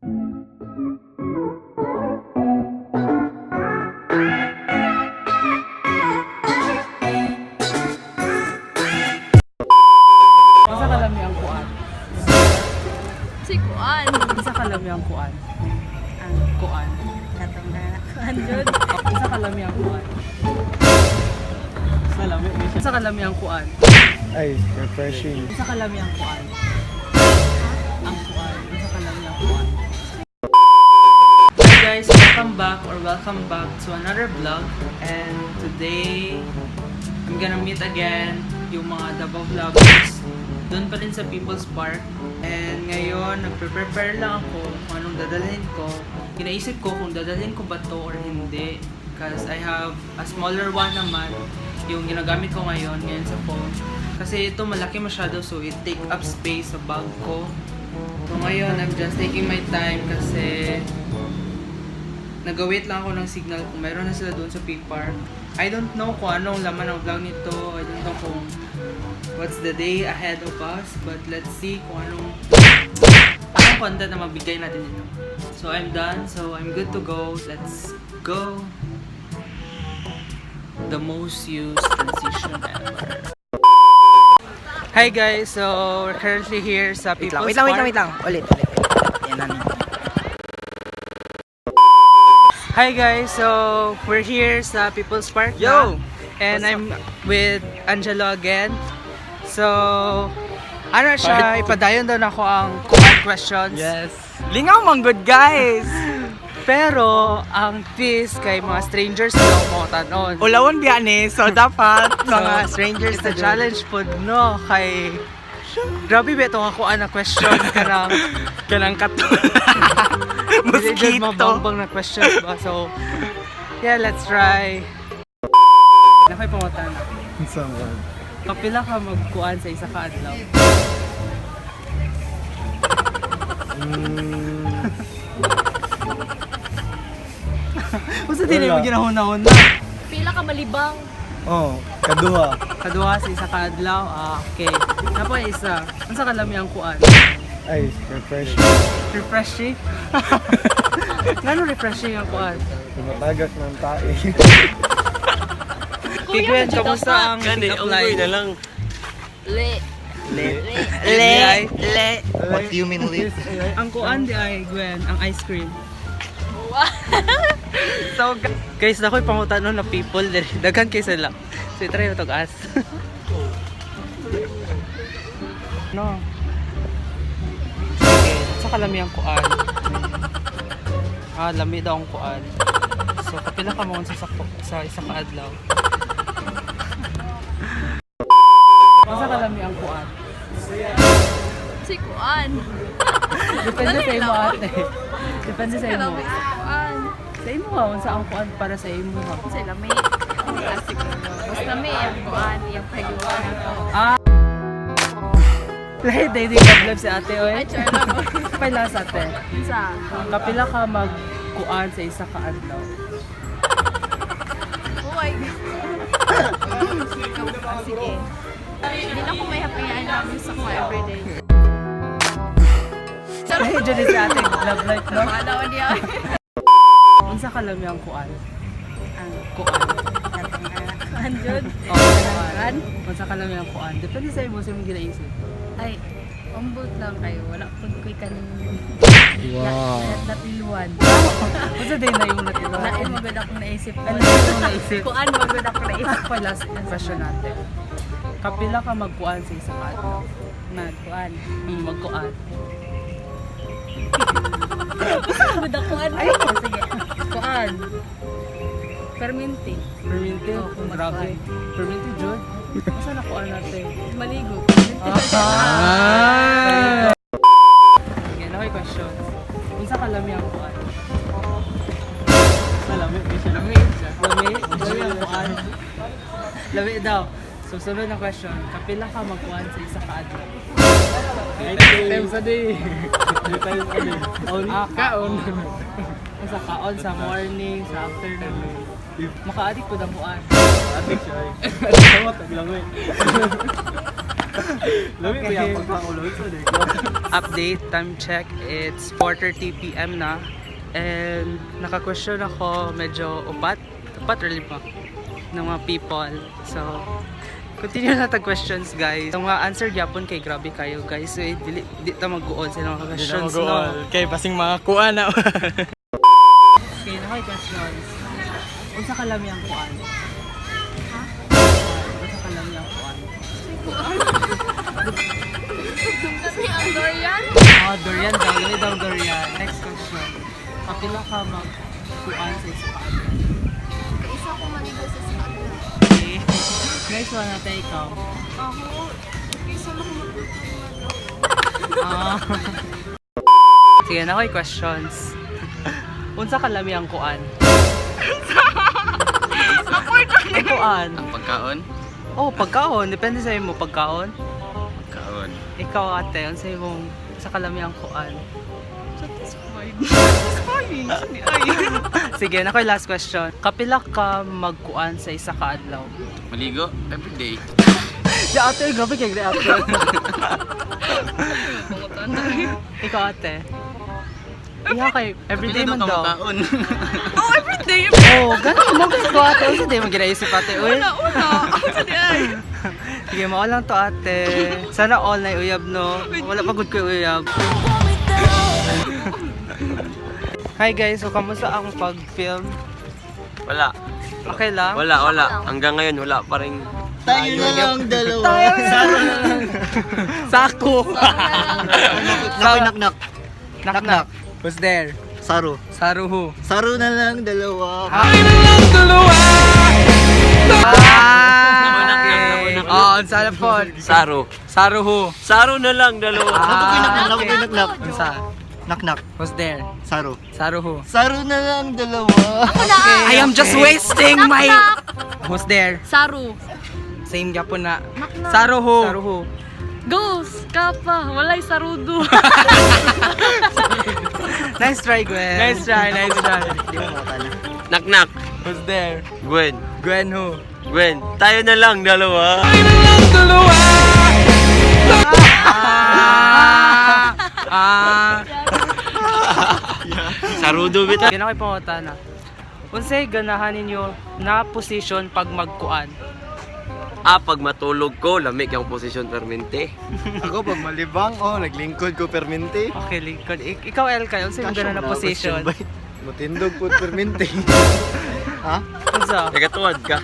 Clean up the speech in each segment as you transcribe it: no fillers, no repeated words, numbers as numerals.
Isa kalami ang kuan. Si Kuan. Isa kalami ang kuan. Ang kuan. Katong na Kuan jud. Isa kalami ang kuan. Isa kalami ang kuan. Ay, refreshing. Isa kalami ang kuan. Ang kuan. Isa kalami ang kuan. Hi guys, welcome back to another vlog. And today, I'm gonna meet again yung mga Davao vloggers doon pa rin sa People's Park. And ngayon, nagpe-prepare lang ako kung anong dadalhin ko. Kinaisip ko kung dadalhin ko ba to or hindi. Because I have a smaller one naman, yung ginagamit ko ngayon sa phone. Kasi ito malaki masyado, so it take up space sa bag ko. So ngayon, I'm just taking my time kasi nag-wait lang ako ng signal kung meron na sila doon sa P-Park. I don't know kung anong laman ng vlog nito. I don't know kung what's the day ahead of us. But let's see kung anong content na mabigay natin dito. So I'm done. So I'm good to go. Let's go. The most used transition ever. Hi guys, so we're currently here sa People's Park. Wait lang. Ulit. Yan na. Hi guys, so we're here sa People's Park Yo! na. And I'm with Angelo again. So, ano siya, ipadayon daw na ako ang questions. Yes. Lingaw man good guys. Pero, ang twist kay mga strangers daw mo tanon. Ulawon biya ni, so dapat mga strangers It's a challenge po, no? Kay... Grabe ba itong ako na question kanang kat. Mosquito. Mosquito. Mabangbang na questions ba? So, yeah, let's try. Nakoy pangutan. Saan ka? Kapila ka magkuan sa isa ka adlaw? Usa din mo Wala. ginahuna-huna. Pila ka malibang. Oh, kaduha. Kaduha sa isa ka adlaw. Okay. Napo isa. Unsa ka lami ang kuan? Ay, refreshing. Refreshing. Ngano refreshing ang kuan? Tumatagak ng tae. Kigwen, kamusta ang pick-up line? lang. Le. What do you mean lit? Ang kuan di ay Gwen, ang ice cream. Wow. So guys, nakoy pangutanon na people diri. Daghan kay sila. So try mo tog as. No. Okay, sa kalami ang kuan. Lami daw ang kuan. So kapila ka mo sa isa ka adlaw. Sa kalami ang kuan. Si Kuan. Depende sa imo ate. Depende sa imo. Kalami si Kuan. Sa imo ha, unsa ang kuan para sa imo ha. Si Lami. Kasi basta may ang Kuan, yung pag-iwan ako. Lahi day di ka vlog si ate oy. Ay, char lang. Paila sa ate. Sa. Kapila ka magkuan sa isa ka adlaw. Oh my God. Sige. Hindi na ko may hapayaan namin sa ko everyday. Lahi dyan si ate love life no. Ano niya? Unsa ka lami ang kuan? Ang kuan. Kuan jud. Kuan. Unsa ka lami ang kuan? Depende sa imo sa imong ginaisip. Ay, umbot lang kayo. Wala pud ko'y kaning Wow. natiluan. Unsa din na yung natiluan? Lain magod akong naisip. Ano yung naisip? Kuan magod akong naisip. Pa last question natin. Kapila ka magkuan sa isa ka adlaw. Kuan. Magkuan. Magod ako ano? Ay, sige. Kuan. Perminti. Perminti. Oo, kung Grabe. magkuan. Perminti jud. Asa na kuan natin? Maligo. Yan, okay question. Unsa ka lami ang kuan? Lami, siya lami. Lami ang kuan. Lami daw. So, sunod na question. Kapila ka magkuan sa isa ka adlaw? 8 times a day. 3 times a day. Kaon. Sa kaon, sa morning, sa afternoon. Maka-addict po ang kuan. Adik siya eh. Adik siya, bilang mo eh. Lami ko yung pagkakulo ito. Update, time check, it's 4:30 p.m. na. And naka-question ako medyo upat really pa ng mga people. So, continue na questions guys. Ang mga answer gyapon kay grabe kayo guys. So, di ta mag-uol sa mga questions no. Kay pasing mga kuha na. Okay, na kay questions. Unsa ka lami ang kuan? Ha? Unsa ka lami ang kuan? Kasi ang durian. Oh, durian daw. Lami daw durian. Next question. Kapila ka mag-kuan sa isa ka? Isa ko manigo sa sakla. Okay. Next one natin ikaw. Ako, isa lang Ah. Sige, na ko'y questions. Unsa ka lami ang kuan? Ang kuan? Ang pagkaon? Oh, pagkaon. Depende sa imo pagkaon. Pagkaon. Ikaw ate, unsa imong sa kalami ang kuan? Sige, na ko'y last question. Kapila ka magkuan sa isa ka adlaw? Maligo? Everyday. Si ate, grabe kay ate. Ikaw ate. Iya kay everyday man daw. Oh, everyday! Oh, ganun mo gusto ate. Unsa di mo ginaisip ate? Uy. Una! Unsa di ay? Sige, mao lang to ate. Sana all na uyab no. Wala pa gud ko uyab. Hi guys, so kamusta ang pag-film? Wala. Okay lang? Wala. Hanggang ngayon, wala pa rin. Tayo na lang dalawa. Sakto! Knock. Knock. Who's there? Saru. Saru who? Saru na lang dalawa. Okay. Oh, ang sana po. Saro. Saru who? Saro na lang, dalawa. Knock. Unsa? Knock. Who's there? Saru. Saru who? Saru na lang dalawa. I am just wasting my... Who's there? Saru. Same gapon na. Knock. Saru who? Saru who? Ghost! Kapa! Walay sarudo! Nice try, Gwen. Nice try. Di mo makakala. Knock. Who's there? Gwen. Gwen who? Gwen. Tayo na lang, dalawa. Sarudo bita. Gina ko'y pangutana. Unsay ganahan ninyo na position pag magkuan? Pag matulog ko, lamig yung posisyon permente. Ako pag malibang, naglingkod ko permente. Okay, Lincoln. Ikaw, El, kayo. Unsay yung ganahan na position? Matindog po permente. Ha? Unsa? Nagatuwad ka.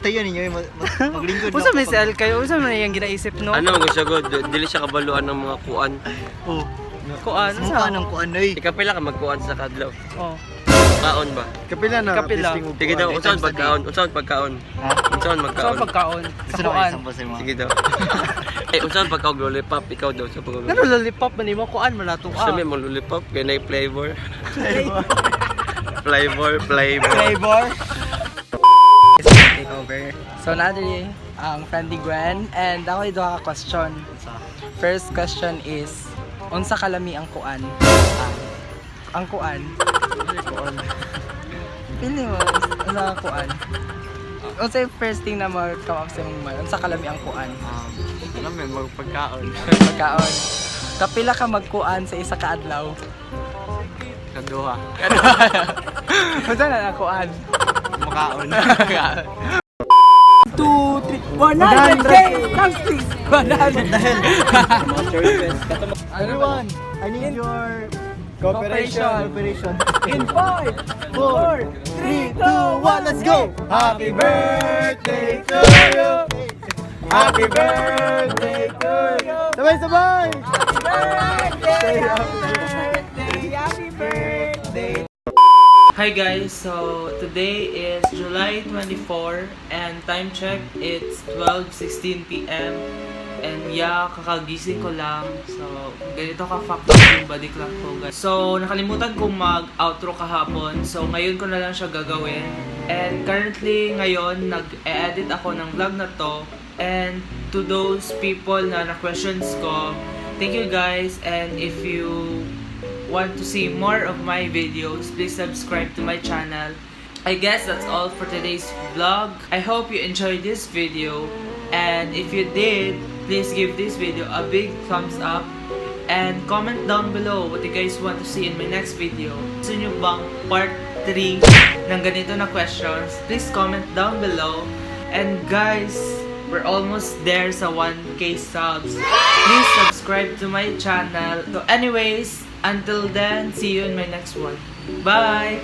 Tayo ninyo maglingkod. Unsa may si El kayo? Unsa man yung ginaisip, no? Ano mag siya god? Dili siya kabaluan ng mga kuan. Oh, Kuan? mukha Unsa? ng kuanoy. Ikapila ka magkuan sa kadlaw. Oh. Kaon ba? Kapila na. Kapila. testing mo Sige daw, kuan, unsaon times a day. pagkaon? Unsaon pagkaon? Ha? Unsaon So, magkaon? pagkaon. Sa Gusto na kuan. kayo sampas mo. Sige daw. Unsaon pagkaon lollipop? Ikaw daw sa pagkaon. Ano lollipop man mo kuan man nato Sabi mo lollipop, kaya na flavor. Flavor. Flavor. Take over. So nadiri ang friendly Gwen and ako ito ka question. First question is unsa kalami ang kuan? Ang kuan. Pili mo unsa ang kuan? Unsa yung first thing na mag-come up sa imong mind? Unsa kalami ang kuan? Alam mo, magpagkaon. Pagkaon. Kapila ka magkuan sa isa ka adlaw? Kaduha. Unsa na ang kuan? Makaon. 2, 3, 100K! Times 100! Everyone, I need your cooperation. In 5, 4, 3, 2, 1, let's go! Happy birthday to you. Happy birthday to you. Sabay! Happy birthday! Hi guys, so today is July 24 and time check, it's 12:16 p.m. And yeah, kakagising ko lang. So, ganito ka-factor yung body clock ko guys. So, nakalimutan kong mag-outro kahapon. So, ngayon ko na lang siya gagawin. And currently, ngayon, nag-edit ako ng vlog na to. And to those people na na-questions ko, thank you guys. And if you want to see more of my videos, please subscribe to my channel. I guess that's all for today's vlog. I hope you enjoyed this video. And if you did, please give this video a big thumbs up and comment down below what you guys want to see in my next video. Gusto nyo bang part 3 ng ganito na questions? Please comment down below. And guys, we're almost there sa 1K subs. Please subscribe to my channel. So anyways, until then, see you in my next one. Bye!